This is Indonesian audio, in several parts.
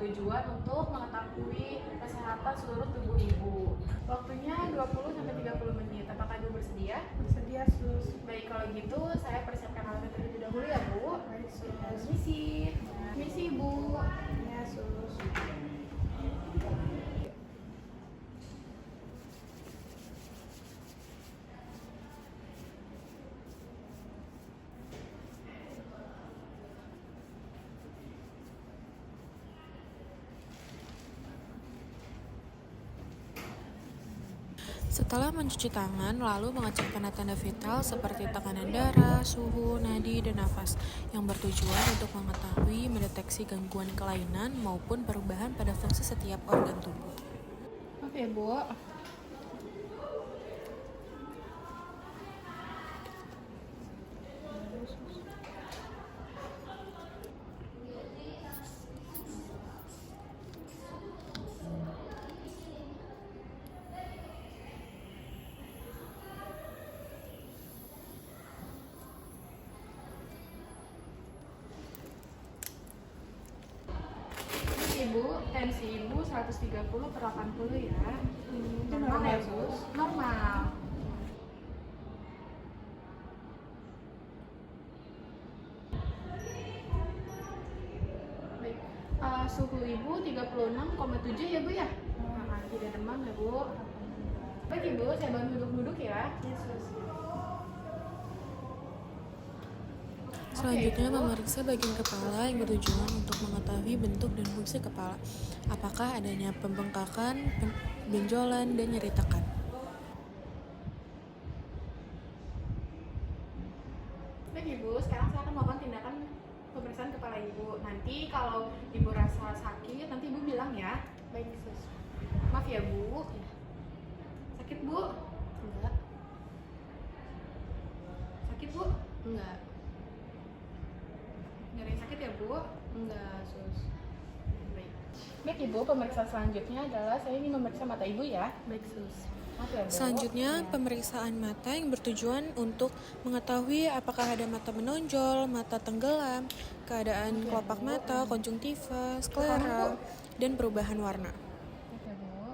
bertujuan untuk mengetahui kesehatan seluruh tubuh ibu. Waktunya 20-30 menit. Apakah ibu bersedia? Bersedia, Sus. Baik, kalau gitu saya persiapkan alatnya terlebih dahulu ya, Bu. Baik, Sus. Misi. Misi, Ibu. Ya, Sus. Setelah mencuci tangan, lalu mengecek tanda-tanda vital seperti tekanan darah, suhu, nadi, dan nafas yang bertujuan untuk mengetahui mendeteksi gangguan kelainan maupun perubahan pada fungsi setiap organ tubuh. Oke, Bu. Ibu, tensi ibu 130/80 ya. Normal ya, Bu? Normal. Baik. Suhu ibu 36,7 ya, Bu ya? Tidak demam ya, Bu. Baik, Ibu, saya bantu duduk-duduk ya. Ya, Sus. Selanjutnya Ibu. memeriksa bagian kepala yang bertujuan untuk mengetahui bentuk dan fungsi kepala. Apakah adanya pembengkakan, benjolan, dan nyeri tekan. Baik, Ibu, sekarang saya akan melakukan tindakan pemeriksaan kepala Ibu. Nanti kalau Ibu rasa sakit, nanti Ibu bilang ya. Baik, Sus. Maaf ya, Bu. Sakit, Bu? Enggak. Sakit, Bu? Enggak. Nggak ada yang sakit ya, Bu? Enggak, Sus. Baik. Baik, Ibu, pemeriksaan selanjutnya adalah saya ingin memeriksa mata Ibu ya. Baik, Sus. Maaf ya, Bu. Selanjutnya, pemeriksaan mata yang bertujuan untuk mengetahui apakah ada mata menonjol, mata tenggelam, keadaan kelopak mata, konjungtiva, sklera, dan perubahan warna. Maaf ya, Bu.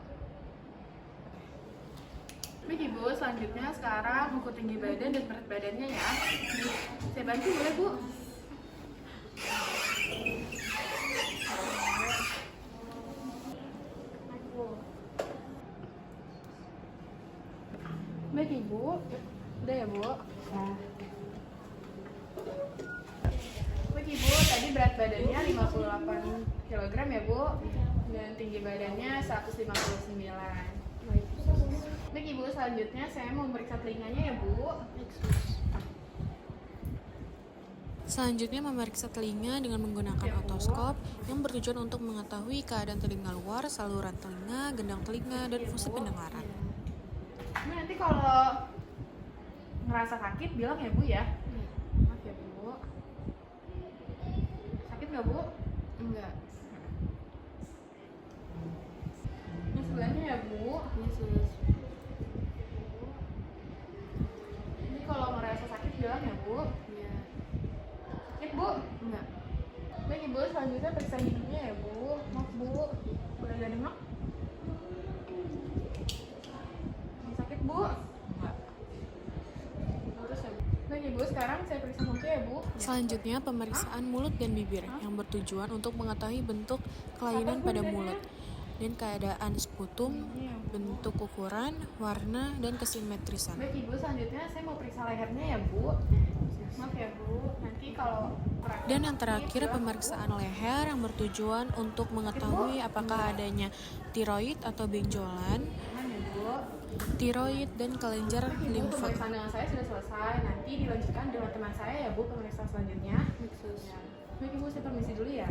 Baik, Ibu, selanjutnya sekarang ukur tinggi badan dan berat badannya ya. Saya bantu boleh, Bu? Baik, Ibu. Udah ya, Bu? Nah, Baik, Ibu, tadi berat badannya 58 kg ya, Bu? Dan tinggi badannya 159. baik, Sus. Baik, Ibu, selanjutnya saya mau memeriksa telinganya ya, Bu. Baik, Sus. Selanjutnya memeriksa telinga dengan menggunakan otoskop yang bertujuan untuk mengetahui keadaan telinga luar, saluran telinga, gendang telinga, dan fungsi pendengaran. Ini nanti kalau ngerasa sakit bilang ya, Bu ya. Ya. Maaf ya, Bu. Sakit nggak, Bu? Enggak. Ini sebelahnya ya, Bu. Ya, Sus. Ini kalau ngerasa sakit bilang ya, Bu. Ya. Sakit, Bu? Enggak. Baik, Ibu, selanjutnya periksa hidungnya ya, Bu. Maaf, Bu. Boleh gak demak? Ini sakit, Bu? Enggak. Lurus ya, Bu. Baik, Ibu, sekarang saya periksa muka ya, Bu. Selanjutnya pemeriksaan mulut dan bibir yang bertujuan untuk mengetahui bentuk kelainan pada mulut dan keadaan sputum, bentuk ukuran, warna, dan kesimetrisan. Baik, Ibu, selanjutnya saya mau periksa lehernya ya, Bu. Maaf ya, Bu. Nanti kalau Dan yang terakhir pemeriksaan leher yang bertujuan untuk mengetahui apakah adanya tiroid atau benjolan, Aman ya, Bu. tiroid, dan kelenjar Ibu, limfa. pemeriksaan dengan saya sudah selesai. Nanti dilanjutkan dengan teman saya ya, Bu, pemeriksaan selanjutnya. Baik, Sus. Ya. Baik, Ibu, saya permisi dulu ya.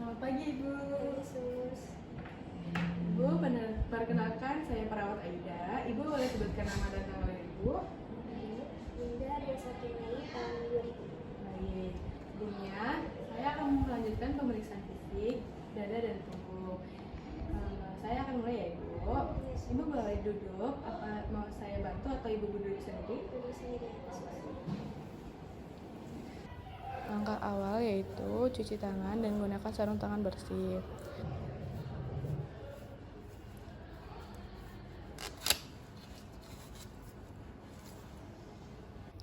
Selamat pagi, Ibu. Sus. Ibu, perkenalkan saya perawat Aida. Ibu boleh sebutkan nama dan tanggal lahir Ibu? Hingga 21 Mei tahun 2000. Baik. Sebelumnya, saya akan melanjutkan pemeriksaan fisik, dada dan tubuh. Saya akan mulai ya, Ibu. Ibu boleh duduk. Apa mau saya bantu atau Ibu duduk sendiri? Duduk sendiri. Langkah awal yaitu cuci tangan dan gunakan sarung tangan bersih.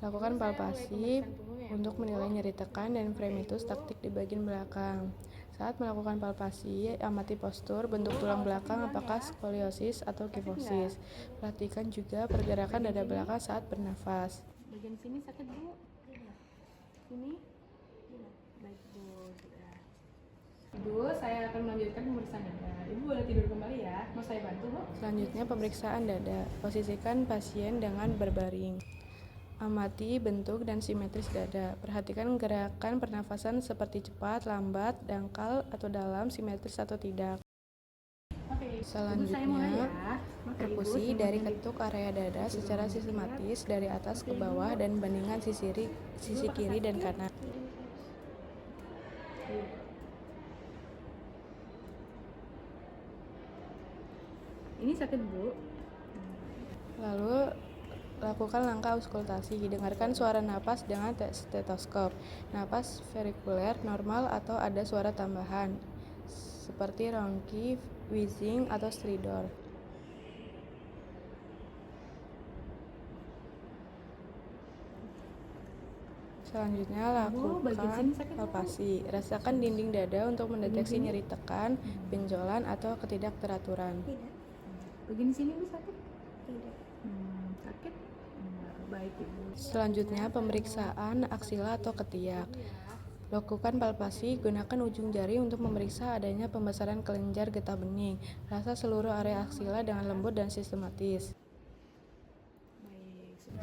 Lakukan palpasi untuk menilai nyeri tekan dan fremitus taktik di bagian belakang. Saat melakukan palpasi, amati postur, bentuk tulang belakang apakah skoliosis atau kifosis. Perhatikan juga pergerakan dada belakang saat bernafas. Bagian sini sakit, Bu? Sini? Baik, Bu. Sudah. Ibu, saya akan melanjutkan pemeriksaan dada. Ibu boleh tidur kembali ya. Mau saya bantu, Bu? Selanjutnya pemeriksaan dada. Posisikan pasien dengan berbaring. Amati bentuk dan simetris dada. Perhatikan gerakan pernafasan seperti cepat, lambat, dangkal, atau dalam, simetris atau tidak. Selanjutnya, perkusi dari ketuk area dada secara sistematis dari atas ke bawah dan bandingkan sisi kiri dan kanan. Ini sakit, Bu. Lalu lakukan langkah auskultasi. Dengarkan suara napas dengan stetoskop. Napas verikuler normal atau ada suara tambahan seperti ronki, wheezing, atau stridor. Selanjutnya lakukan palpasi. Rasakan dinding dada untuk mendeteksi nyeri tekan, benjolan, atau ketidakteraturan. Bagian sini Bu sakit? Tidak. Sakit? Baik, Ibu. Selanjutnya pemeriksaan aksila atau ketiak. Lakukan palpasi, gunakan ujung jari untuk memeriksa adanya pembesaran kelenjar getah bening. Rasa seluruh area aksila dengan lembut dan sistematis.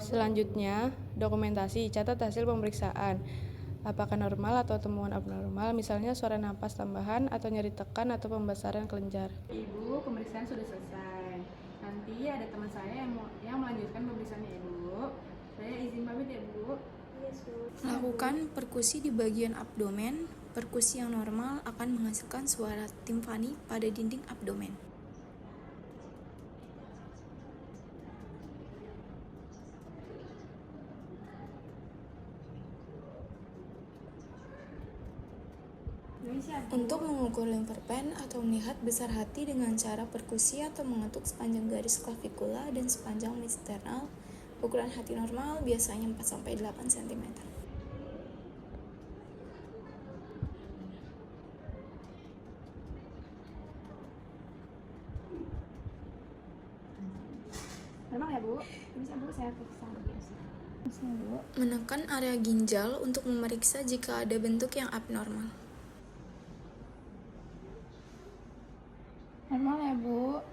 Selanjutnya, dokumentasi. Catat hasil pemeriksaan. Apakah normal atau temuan abnormal, misalnya suara napas tambahan atau nyeri tekan atau pembesaran kelenjar. Ibu, pemeriksaan sudah selesai. Nanti ada teman saya yang melanjutkan pemeriksaannya, Ibu. Saya izin pamit ya, Bu. Lakukan perkusi di bagian abdomen. Perkusi yang normal akan menghasilkan suara timpani pada dinding abdomen. Untuk mengukur limferpen atau melihat besar hati dengan cara perkusi atau mengetuk sepanjang garis klavikula dan sepanjang sternal, ukuran hati normal biasanya 4-8 cm. Normal ya, Bu? Bisa, Bu, saya periksa biasa. Bisa, Bu. Menekan area ginjal untuk memeriksa jika ada bentuk yang abnormal. Normal ya, Bu?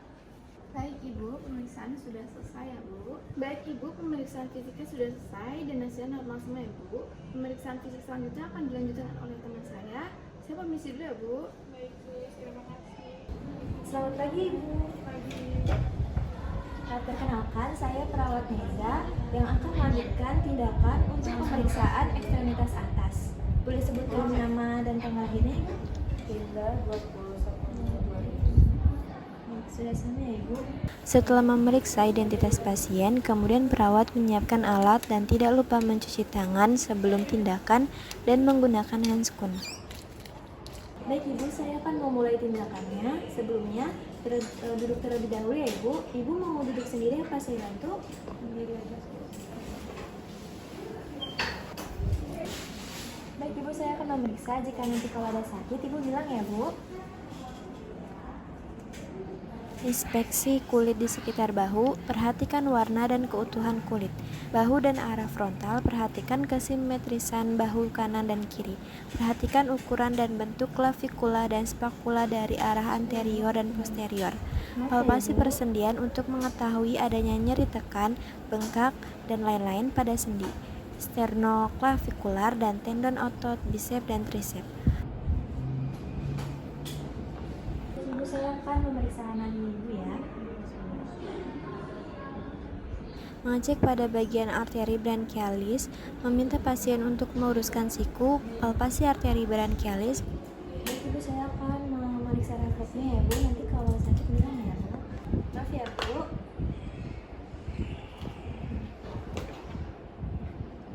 Baik, Ibu, pemeriksaan sudah selesai ya, Bu. Baik, Ibu, pemeriksaan fisiknya sudah selesai dan hasilnya normal semua ya, Bu. Pemeriksaan fisik selanjutnya akan dilanjutkan oleh teman saya. Saya permisi dulu ya, Bu. Baik, Bu, terima kasih. Selamat pagi, Ibu. Pagi. Perkenalkan, saya perawat Neza yang akan melanjutkan tindakan untuk pemeriksaan ekstremitas atas. Boleh sebutkan nama dan tanggal lahirnya, Ibu? Hilda, 21/20. Sudah sama ya, Ibu? Setelah memeriksa identitas pasien, kemudian perawat menyiapkan alat dan tidak lupa mencuci tangan sebelum tindakan dan menggunakan handscoon. Baik, Ibu, saya akan memulai tindakannya. Sebelumnya, duduk terlebih dahulu ya, Ibu. Ibu mau duduk sendiri apa saya bantu? Sendiri aja. Baik, Ibu, saya akan memeriksa. Jika nanti kalau ada sakit, Ibu bilang ya, Bu. Inspeksi kulit di sekitar bahu, perhatikan warna dan keutuhan kulit. Bahu dan arah frontal, perhatikan kesimetrisan bahu kanan dan kiri. Perhatikan ukuran dan bentuk klavikula dan spakula dari arah anterior dan posterior. Palpasi persendian untuk mengetahui adanya nyeri tekan, bengkak, dan lain-lain pada sendi, sternoklavikular dan tendon otot bisep dan trisep. Ibu, saya akan memeriksa nadi Ibu ya. Mengecek pada bagian arteri branchialis, meminta pasien untuk meluruskan siku, palpasi arteri branchialis. Baik, Ibu, saya akan memeriksa refleksnya ya, Bu. Nanti kalau sakit bilang ya, Bu. Maaf ya, Bu.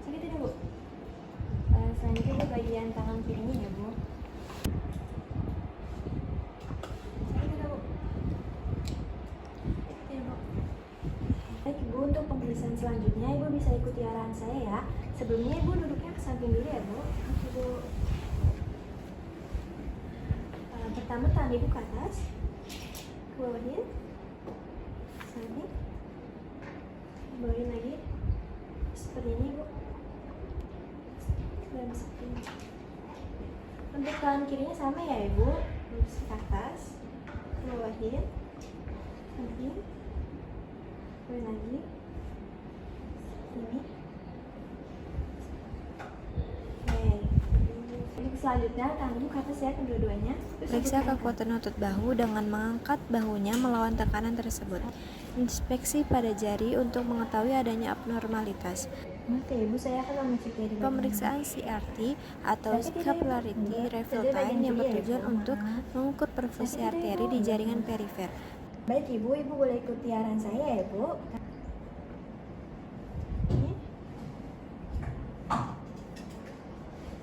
Sakit tidak, Bu? Selanjutnya, Bu, bagian pemeriksaan selanjutnya, Ibu bisa ikuti arahan saya ya. Sebelumnya Ibu duduknya ke samping dulu ya, Bu. Ibu. Pertama tangan Ibu ke atas, ke bawahin, samping, bawahin lagi, seperti ini Bu. Dan seperti ini. Untuk tangan kirinya sama ya Ibu, lurus ke atas, ke bawahin, samping, bawahin lagi, ini. Untuk selanjutnya tangan Ibu ke atas ya kedua-duanya. Periksa kekuatan otot bahu dengan mengangkat bahunya melawan tekanan tersebut. Inspeksi pada jari untuk mengetahui adanya abnormalitas. Oke, Ibu, saya akan mengecek pemeriksaan CRT atau Capillarity Refill Time yang bertujuan untuk mengukur perfusi arteri di jaringan perifer. Baik Ibu, Ibu boleh ikuti arahan saya ya Bu.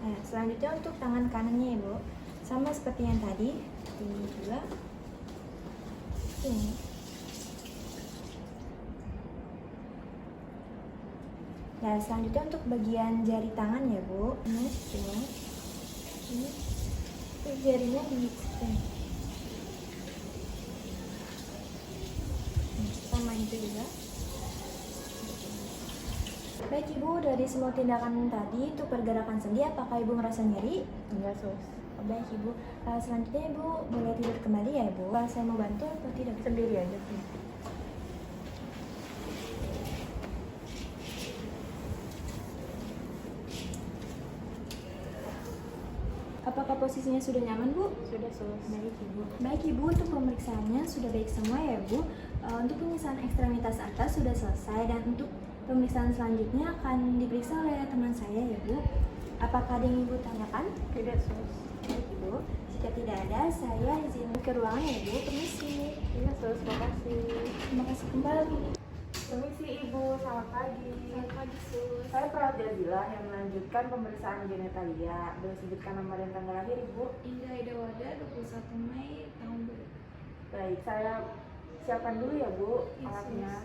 Nah, selanjutnya untuk tangan kanannya Ibu, sama seperti yang tadi, ini juga, ini. Nah, selanjutnya untuk bagian jari tangan ya Bu, ini, jarinya di sini. Sama itu juga. Baik Ibu, dari semua tindakan tadi untuk pergerakan sendi, apakah Ibu merasa nyeri? Enggak, Sus. Baik Ibu, selanjutnya Ibu boleh tidur kembali ya Ibu. Saya mau bantu atau tidak? Sendiri aja sih. Apakah posisinya sudah nyaman Bu? Sudah, Sus. Baik Ibu. Baik Ibu, untuk pemeriksaannya sudah baik semua ya Bu. Untuk pemeriksaan ekstremitas atas sudah selesai dan untuk pemeriksaan selanjutnya akan diperiksa oleh teman saya ya Bu. Apakah ada yang Ibu tanyakan? Tidak, Sus. Baik Ibu, jika tidak ada saya izin ke ruangan ya Bu. Permisi. Iya, Sus. Makasih. Terima kasih kembali. Permisi Ibu, selamat pagi. Selamat pagi, Sus. Saya perawat Jazila yang melanjutkan pemeriksaan genitalia. Boleh sebutkan nama dan tanggal lahir Ibu? Indah Ida Wada, 21 Mei tahun 2000. Baik, saya siapkan dulu ya Bu Iya, alatnya.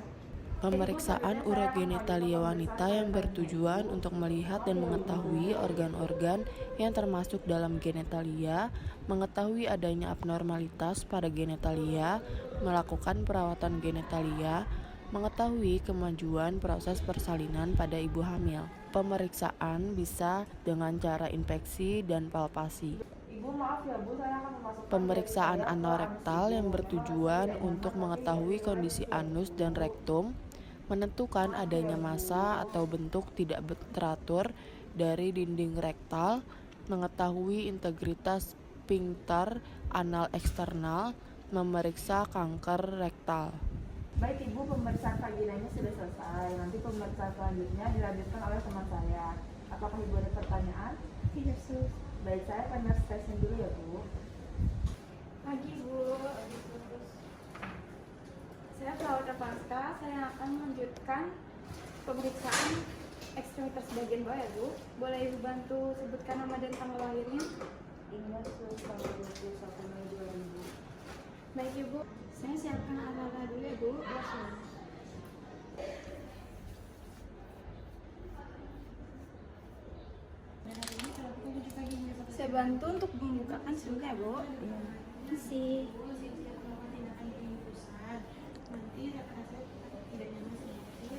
Pemeriksaan urogenitalia wanita yang bertujuan untuk melihat dan mengetahui organ-organ yang termasuk dalam genitalia, mengetahui adanya abnormalitas pada genitalia, melakukan perawatan genitalia, mengetahui kemajuan proses persalinan pada ibu hamil. Pemeriksaan bisa dengan cara infeksi dan palpasi. Ibu maaf ya Bu, saya akan memasukkan Pemeriksaan genitalia ke anorektal anus yang Ibu. bertujuan Karena untuk masih mengetahui tidak kondisi bisa anus dan rektum, menentukan adanya massa atau bentuk tidak teratur dari dinding rektal, mengetahui integritas sphinkter anal eksternal, memeriksa kanker rektal. Baik Ibu, pemeriksaan vaginanya sudah selesai. Nanti pemeriksaan selanjutnya dilanjutkan oleh teman saya. Apakah Ibu ada pertanyaan? Tidak, Sus. Baik, saya akan nurse station dulu ya Bu. Pagi, Bu. Saya perawat Avanska. Saya akan melanjutkan pemeriksaan ekstremitas bagian bawah ya Bu. Boleh Ibu bantu sebutkan nama dan tanggal lahirnya? Ingat Sus, tanggal 21 Mei 2000. Baik Ibu, saya siapkan alat-alat dulu ya Bu. Ya, Sus. Saya bantu untuk membukakan sebentar ya Bu. Terima kasih.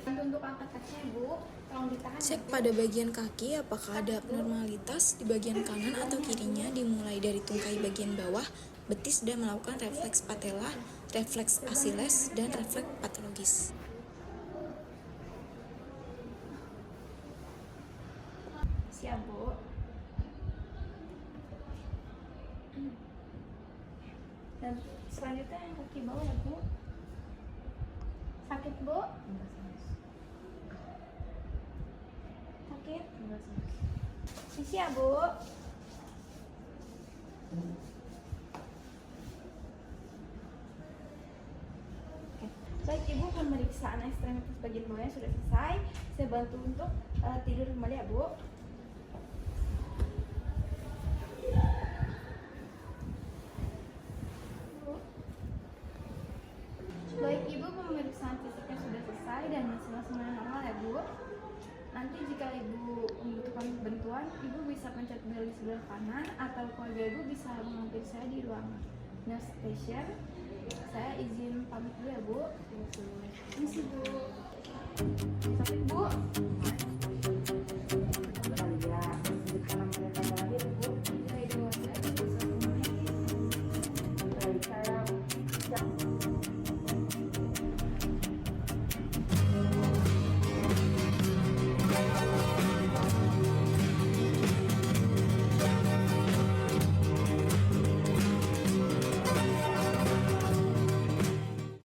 Bantu untuk angkat kakinya Bu. Tolong ditahan. Cek pada bagian kaki apakah ada abnormalitas di bagian kanan atau kirinya, dimulai dari tungkai bagian bawah, betis dan melakukan refleks patella, refleks Achilles, dan refleks patologis. Siap Bu. Dan selanjutnya yang kaki bawah ya Bu. Sakit Bu? Enggak, Sus. Sakit? Enggak, Sus. Sisi ya Bu. Oke. Baik Ibu, pemeriksaan ekstremitas bagian bawahnya sudah selesai. Saya bantu untuk tidur kembali ya Bu. Baik Ibu, pemeriksaan fisiknya sudah selesai dan hasilnya semuanya normal ya Bu. Nanti jika Ibu membutuhkan bantuan, Ibu bisa pencet bel di sebelah kanan atau keluarga Ibu bisa menghampiri saya di ruang nurse station. Saya izin pamit dulu ya Bu. Terima kasih Bu.